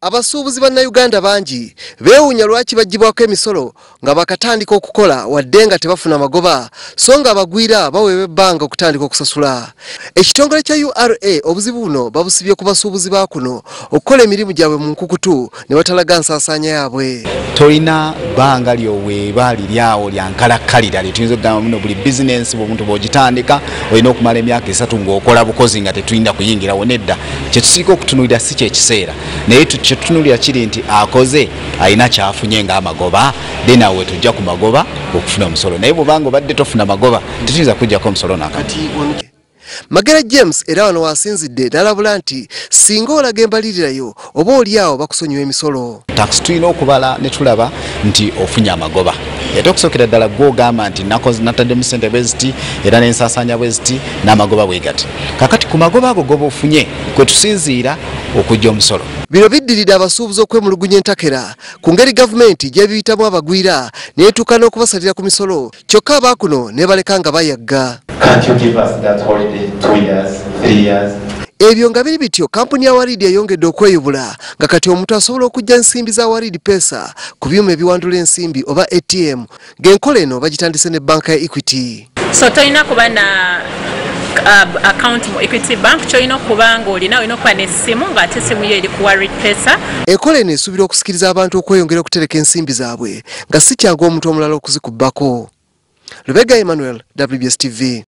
Abasubuuzi banna Uganda bangi beewuunya lwaki baggyibwako emisolo nga bakatandika okukola wadde nga tebafuna magoba so nga abagwira baweebwa ebbanga okutandika okusasula. Ekitongole kya URA obuzibu buno babusibye ku basuubuzi ba kuno okukola emirimu gyabwe mu nkukutu ne batalaga nsaasaanya yaabwe. Tolina bbanga lyoweebwa liryawo lyankalakkalira lyetuyinza okugamba muno buli bizinensi bw'omuntu bw'ogitandika olina okumala emyaka 3 ng'okola bukozi nga tetuyinza kuyingirawo nedda. Kye tusiika okutunuulira si kyekiseera naye kyetutunuulira kiri nti akoze alina kyafunye ng'amagoba then awo tujja ku magoba okufuna omusolo naye bw'obanga obadde tofuna magoba tetuyinza kujjako omusolo nakati. Magera James era wano wasinzidde n'alabula nti singa olaga embalirirayo oba oliawo bakusonyiwa emisolo. Tax tulina okubala ne tulaba nti ofunye amagoba. Ate okusookera ddala gw'ogamba nti nataddemu ssente bwe ziti era n'ensaasaanya bwe ziti n'amagoba bwe gati. Kakati ku magoba ago goba ofunye kwe tusinziira okujja omusolo. Bino biddiridde abasuubuzi okwemulugunya entakera ku ngeri gavumenti gy'ebiyitamu abagwira n'etuuka n'okubasalira ku misolo kyokka abaakuno ne baleka nga bayagga. Ebyo nga biri bityo kampuni ya Waridi yayongedde okweyubula nga kati omuntu asobola okujja ensimbi za Waridi pesa ku byuma ebiwandula ensimbi oba ATM ng'enkola eno bagitandise ne banka ya Equity. So tolina kuba na account mu Equity Bank kyolina okubanga olina okuba n'essimu ng'ate essimu yo eri ku Waridi pesa. Enkola eno esuubira okusikiriza abantu okweyongera okutereka ensimbi zaabwe nga si kyangu omuntu omulala okuzikubbako. Lubega Emmanuel, WBS TV.